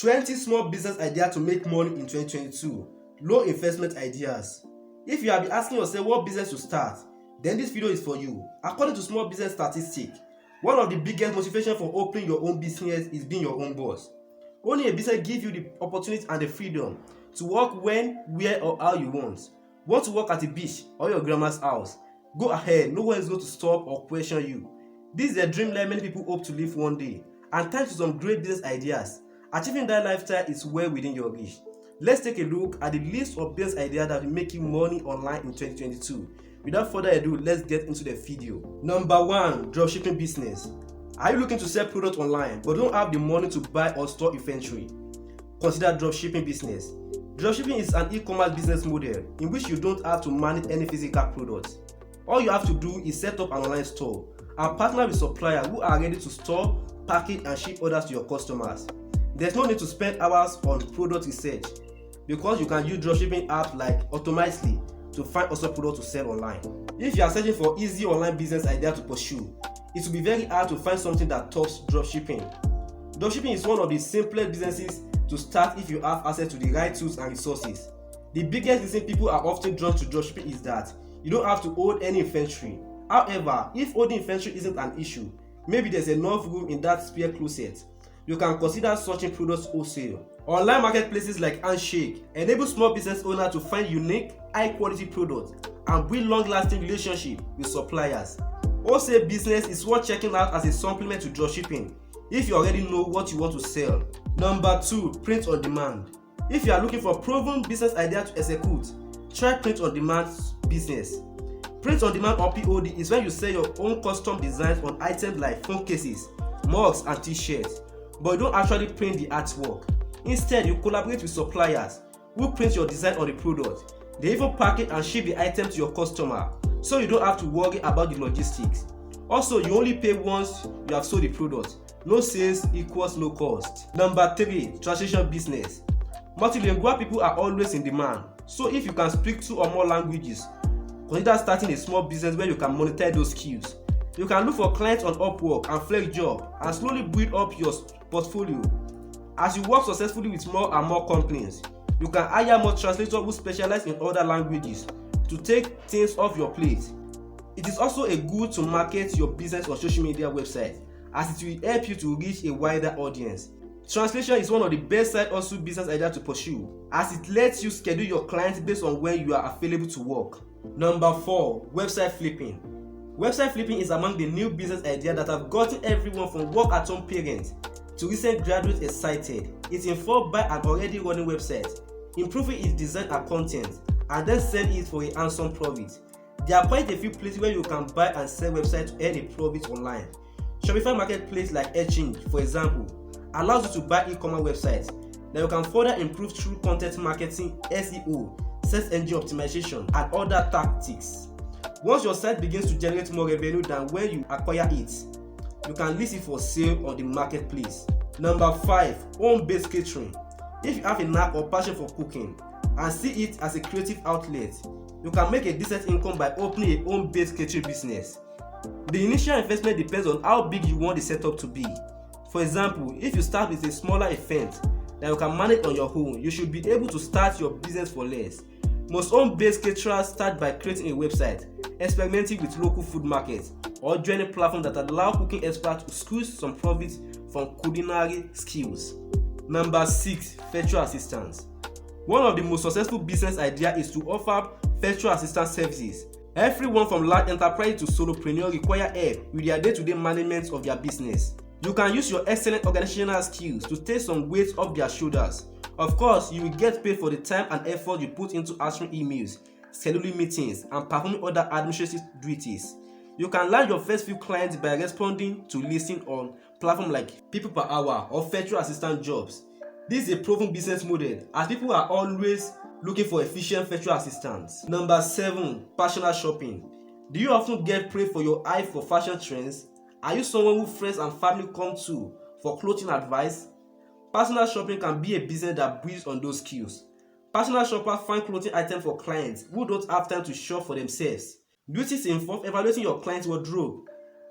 20 small business ideas to make money in 2022. Low investment ideas. If you have been asking yourself what business to start, then this video is for you. According to small business statistics, one of the biggest motivations for opening your own business is being your own boss. Owning a business gives you the opportunity and the freedom to work when, where, or how you want. Want to work at the beach or your grandma's house? Go ahead, no one is going to stop or question you. This is a dream life many people hope to live one day. And thanks to some great business ideas, achieving that lifestyle is well within your reach. Let's take a look at the list of business ideas that will make you money online in 2022. Without further ado, let's get into the video. Number 1. Dropshipping business. Are you looking to sell products online but don't have the money to buy or store inventory? Consider dropshipping business. Dropshipping is an e-commerce business model in which you don't have to manage any physical products. All you have to do is set up an online store and partner with suppliers who are ready to store, package, and ship orders to your customers. There's no need to spend hours on product research because you can use dropshipping apps like Automatically to find awesome products to sell online. If you are searching for easy online business idea to pursue, it will be very hard to find something that tops dropshipping. Dropshipping is one of the simplest businesses to start if you have access to the right tools and resources. The biggest reason people are often drawn to dropshipping is that you don't have to hold any inventory. However, if holding inventory isn't an issue, maybe there's enough room in that spare closet, you can consider searching products wholesale. Online marketplaces like Handshake enable small business owners to find unique, high-quality products and build long-lasting relationships with suppliers. Wholesale business is worth checking out as a supplement to dropshipping if you already know what you want to sell. Number 2. Print on demand. If you are looking for proven business idea to execute, try print on demand business. Print on demand or POD is when you sell your own custom designs on items like phone cases, mugs, and t-shirts, but you don't actually print the artwork. Instead, you collaborate with suppliers who print your design on the product. They even package and ship the item to your customer, so you don't have to worry about the logistics. Also, you only pay once you have sold the product. No sales equals no cost. Number 3. Translation business. Multilingual people are always in demand, so if you can speak 2 or more languages, consider starting a small business where you can monetize those skills. You can look for clients on Upwork and FlexJob and slowly build up your portfolio. As you work successfully with more and more companies, you can hire more translators who specialize in other languages to take things off your plate. It is also a good to market your business on social media websites, as it will help you to reach a wider audience. Translation is one of the best side hustle business ideas to pursue, as it lets you schedule your clients based on when you are available to work. Number 4. Website flipping. Website flipping is among the new business ideas that have gotten everyone from work-at-home parents to recent graduates excited. It's involved by an already running website, improving its design and content, and then selling it for a handsome profit. There are quite a few places where you can buy and sell websites to earn a profit online. Shopify marketplace like Exchange, for example, allows you to buy e-commerce websites that you can further improve through content marketing, SEO, search engine optimization, and other tactics. Once your site begins to generate more revenue than when you acquire it, you can list it for sale on the marketplace. Number 5. Home-based catering. If you have a knack or passion for cooking and see it as a creative outlet, you can make a decent income by opening a home-based catering business. The initial investment depends on how big you want the setup to be. For example, if you start with a smaller event that you can manage on your own, you should be able to start your business for less. Most home-based caterers start by creating a website, experimenting with local food markets, or joining platforms that allow cooking experts to squeeze some profits from culinary skills. Number 6. Virtual assistants. One of the most successful business ideas is to offer virtual assistant services. Everyone from large enterprise to solopreneur require help with their day-to-day management of their business. You can use your excellent organizational skills to take some weight off their shoulders. Of course, you will get paid for the time and effort you put into answering emails, scheduling meetings, and performing other administrative duties. You can land your first few clients by responding to listings on platforms like People Per Hour or virtual assistant jobs. This is a proven business model, as people are always looking for efficient virtual assistants. Number 7. Personal shopping. Do you often get praised for your eye for fashion trends? Are you someone who friends and family come to for clothing advice? Personal shopping can be a business that builds on those skills. Personal shoppers find clothing items for clients who don't have time to shop for themselves. Duties involve evaluating your client's wardrobe,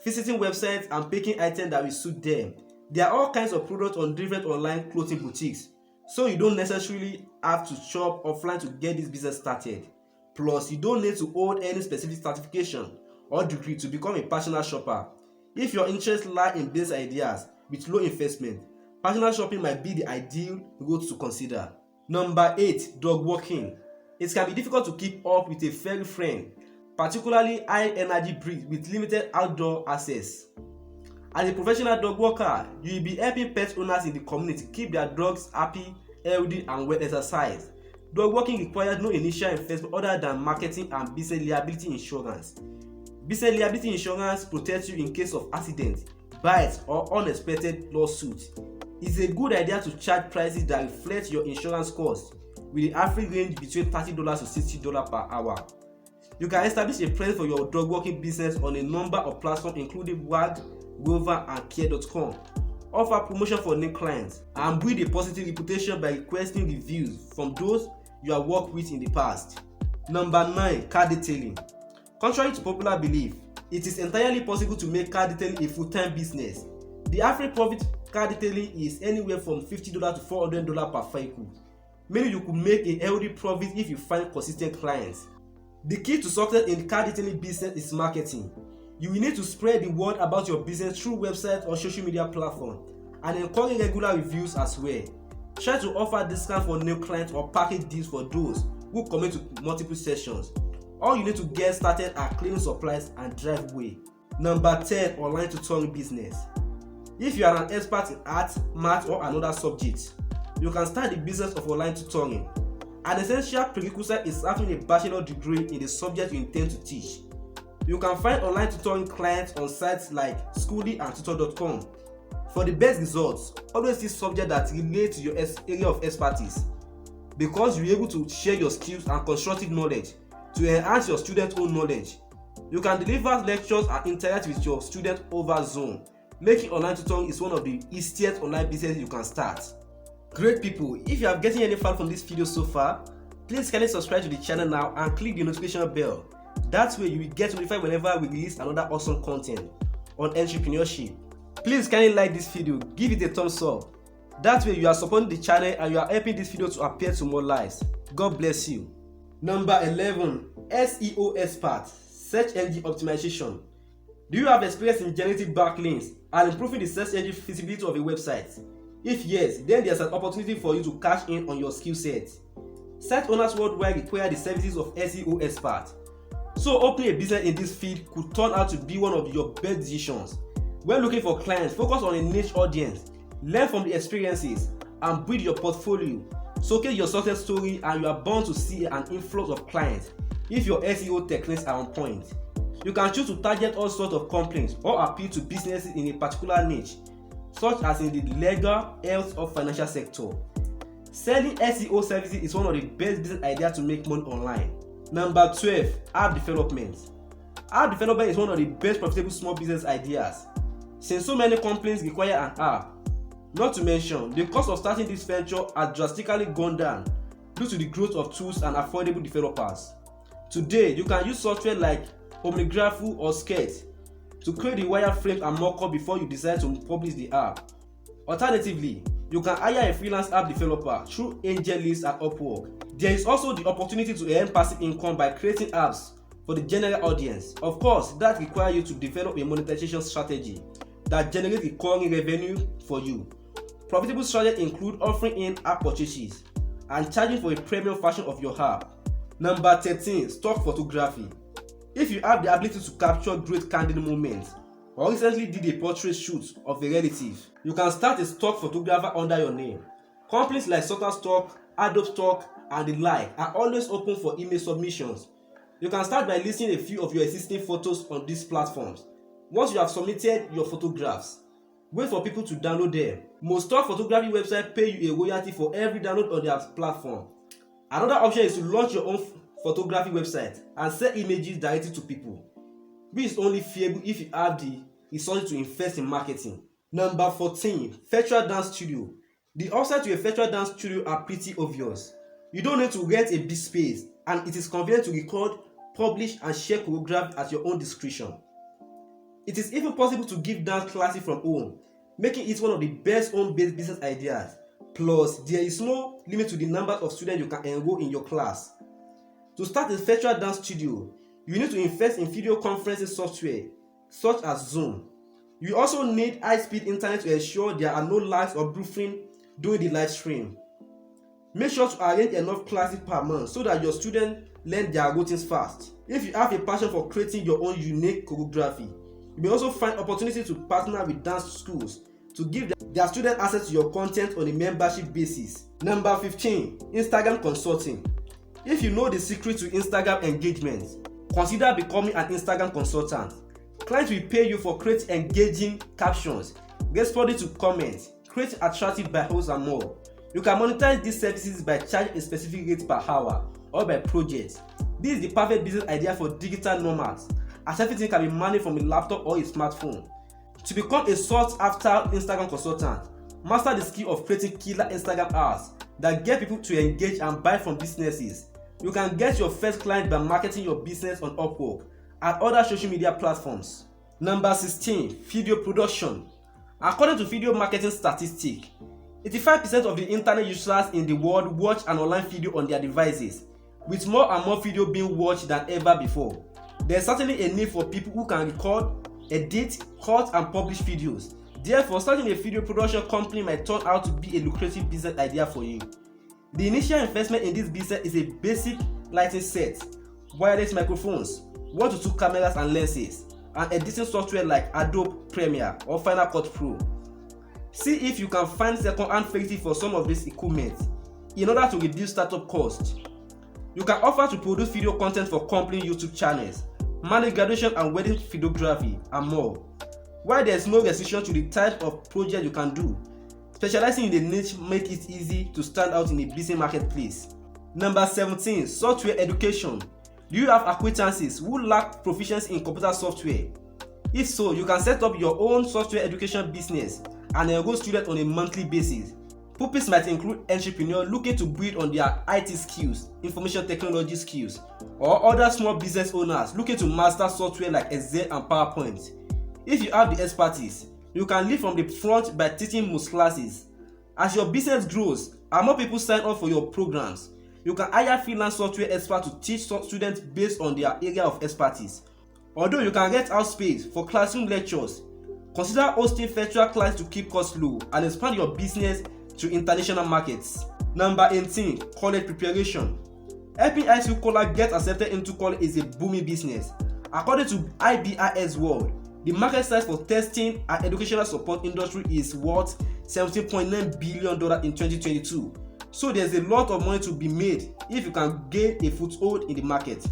visiting websites and picking items that will suit them. There are all kinds of products on different online clothing boutiques, so you don't necessarily have to shop offline to get this business started. Plus, you don't need to hold any specific certification or degree to become a personal shopper. If your interests lie in business ideas with low investment, personal shopping might be the ideal route to consider. Number 8. Dog walking. It can be difficult to keep up with a furry friend, particularly high energy breeds with limited outdoor access. As a professional dog walker, you will be helping pet owners in the community keep their dogs happy, healthy, and well exercised. Dog walking requires no initial investment other than marketing and business liability insurance. Business liability insurance protects you in case of accident, bites, or unexpected lawsuits. It's a good idea to charge prices that reflect your insurance costs, with the average range between $30 to $60 per hour. You can establish a presence for your dog walking business on a number of platforms including Wag, Rover, and Care.com. Offer promotion for new clients and build a positive reputation by requesting reviews from those you have worked with in the past. Number 9. Car detailing. Contrary to popular belief, it is entirely possible to make car detailing a full-time business. The average profit car detailing is anywhere from $50 to $400 per vehicle, meaning you could make a healthy profit if you find consistent clients. The key to success in the car detailing business is marketing. You will need to spread the word about your business through websites or social media platforms and encourage regular reviews as well. Try to offer discounts for new clients or package deals for those who commit to multiple sessions. All you need to get started are cleaning supplies and driveway. Number 10. Online tutoring business. If you are an expert in art, math, or another subject, you can start the business of online tutoring. An essential prerequisite is having a bachelor degree in the subject you intend to teach. You can find online tutoring clients on sites like Schooly and Tutor.com. For the best results, always see subjects that relate to your area of expertise, because you'll be able to share your skills and constructive knowledge to enhance your students' own knowledge. You can deliver lectures and interact with your students over Zoom, making online tutoring is one of the easiest online businesses you can start. Great people, if you are getting any fun from this video so far, please kindly subscribe to the channel now and click the notification bell. That way you will get notified whenever we release another awesome content on entrepreneurship. Please kindly like this video, give it a thumbs up. That way you are supporting the channel and you are helping this video to appear to more lives. God bless you. Number 11. SEO expert, search engine optimization. Do you have experience in generating backlinks and improving the search engine visibility of a website? If yes, then there's an opportunity for you to cash in on your skill set. Site owners worldwide require the services of SEO experts. So opening a business in this field could turn out to be one of your best decisions. When looking for clients, focus on a niche audience, learn from the experiences, and build your portfolio. Showcase your success story and you are bound to see an influx of clients if your SEO techniques are on point. You can choose to target all sorts of companies or appeal to businesses in a particular niche, such as in the legal, health, or financial sector. Selling SEO services is one of the best business ideas to make money online. Number 12. App development. App development is one of the best profitable small business ideas, since so many companies require an app. Not to mention, the cost of starting this venture has drastically gone down due to the growth of tools and affordable developers. Today, you can use software like Omnigraph or Sketch to create the wireframes and mockup before you decide to publish the app. Alternatively, you can hire a freelance app developer through AngelList and Upwork. There is also the opportunity to earn passive income by creating apps for the general audience. Of course, that requires you to develop a monetization strategy that generates recurring revenue for you. Profitable strategies include offering in-app purchases and charging for a premium version of your app. Number 13. Stock photography. If you have the ability to capture great candid moments or recently did a portrait shoot of a relative, you can start a stock photographer under your name. Companies like Shutterstock, Adobe Stock, and the like are always open for email submissions. You can start by listing a few of your existing photos on these platforms. Once you have submitted your photographs, wait for people to download them. Most stock photography websites pay you a royalty for every download on their platform. Another option is to launch your own photography website and sell images directly to people, which is only feasible if you have the resources to invest in marketing. Number 14. Virtual dance studio. The upside to a virtual dance studio are pretty obvious. You don't need to rent a big space, and it is convenient to record, publish, and share choreography at your own discretion. It is even possible to give dance classes from home. making it one of the best home-based business ideas. Plus, there is no limit to the number of students you can enroll in your class. To start a virtual dance studio, you need to invest in video conferencing software such as Zoom. You also need high-speed internet to ensure there are no lags or buffering during the live stream. Make sure to arrange enough classes per month so that your students learn their routines fast. If you have a passion for creating your own unique choreography, you may also find opportunity to partner with dance schools to give their students access to your content on a membership basis. Number 15. Instagram consulting. If you know the secret to Instagram engagement, consider becoming an Instagram consultant. Clients will pay you for creating engaging captions, responding to comments, creating attractive bios and more. You can monetize these services by charging a specific rate per hour or by project. This is the perfect business idea for digital nomads, as everything can be managed from a laptop or a smartphone. To become a sought-after Instagram consultant, master the skill of creating killer Instagram ads that get people to engage and buy from businesses. You can get your first client by marketing your business on Upwork and other social media platforms. Number 16. Video production. According to video marketing statistics, 85% of the internet users in the world watch an online video on their devices, with more and more video being watched than ever before. There is certainly a need for people who can record, edit, cut and publish videos. Therefore, starting a video production company might turn out to be a lucrative business idea for you. The initial investment in this business is a basic lighting set, wireless microphones, 1 to 2 cameras and lenses, and editing software like Adobe Premiere or Final Cut Pro. See if you can find second-hand facilities for some of this equipment in order to reduce startup costs. You can offer to produce video content for company YouTube channels, manage graduation and wedding videography, and more. While there is no restriction to the type of project you can do, specializing in the niche makes it easy to stand out in a busy marketplace. Number 17. Software education. Do you have acquaintances who lack proficiency in computer software? If so, you can set up your own software education business and enroll students on a monthly basis. Pupils might include entrepreneurs looking to build on their IT skills, information technology skills, or other small business owners looking to master software like Excel and PowerPoint. If you have the expertise, you can lead from the front by teaching most classes. As your business grows and more people sign up for your programs, you can hire freelance software experts to teach students based on their area of expertise. Although you can rent out space for classroom lectures, consider hosting virtual classes to keep costs low and expand your business to international markets. Number 18. College preparation. Helping high school college get accepted into college is a booming business. According to IBIS World, the market size for testing and educational support industry is worth $17.9 billion in 2022. So there's a lot of money to be made if you can gain a foothold in the market.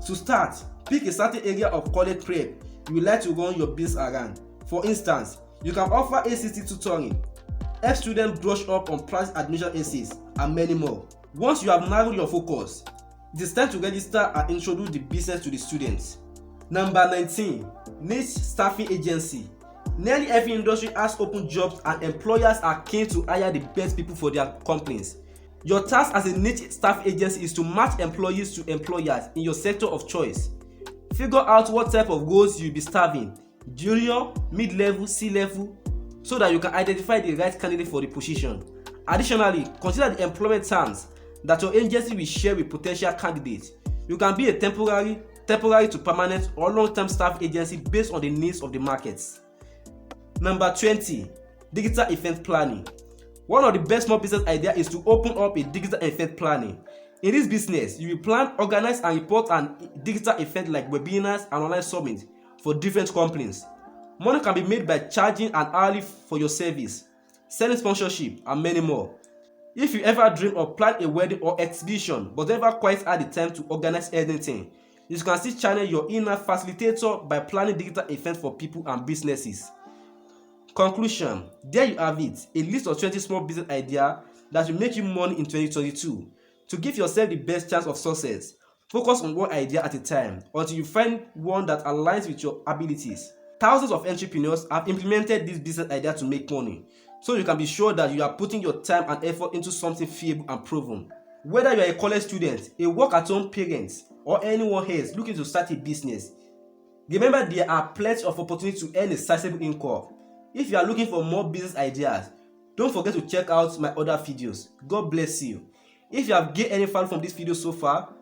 To start, pick a certain area of college prep you would like to run your business around. For instance, you can offer ACT tutoring, help students brush up on price admission essays, and many more. Once you have narrowed your focus, it is time to register and introduce the business to the students. Number 19. Niche staffing agency. Nearly every industry has open jobs and employers are keen to hire the best people for their companies. Your task as a niche staff agency is to match employees to employers in your sector of choice. Figure out what type of roles you'll be staffing, junior, mid-level, C-level, so that you can identify the right candidate for the position. Additionally, consider the employment terms that your agency will share with potential candidates. You can be a temporary to permanent or long-term staff agency based on the needs of the markets. Number 20. Digital event planning. One of the best small business ideas is to open up a digital event planning. In this business, you will plan, organize, and report an digital event like webinars and online summits for different companies. Money can be made by charging an hourly for your service, selling sponsorship, and many more. If you ever dream of planning a wedding or exhibition but never quite had the time to organize anything, you can still channel your inner facilitator by planning digital events for people and businesses. Conclusion. There you have it, a list of 20 small business ideas that will make you money in 2022. To give yourself the best chance of success, focus on one idea at a time until you find one that aligns with your abilities. Thousands of entrepreneurs have implemented this business idea to make money, so you can be sure that you are putting your time and effort into something feasible and proven. Whether you are a college student, a work-at-home parent, or anyone else looking to start a business, remember there are plenty of opportunities to earn a sizable income. If you are looking for more business ideas, don't forget to check out my other videos. God bless you. If you have gained any value from this video so far,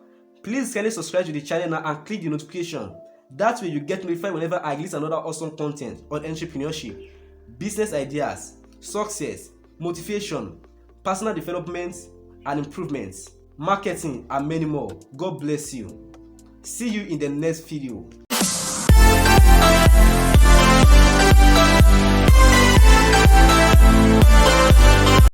please kindly subscribe to the channel now and click the notification. That way you get notified whenever I release another awesome content on entrepreneurship, business ideas, success, motivation, personal development and improvements, marketing and many more. God bless you. See you in the next video.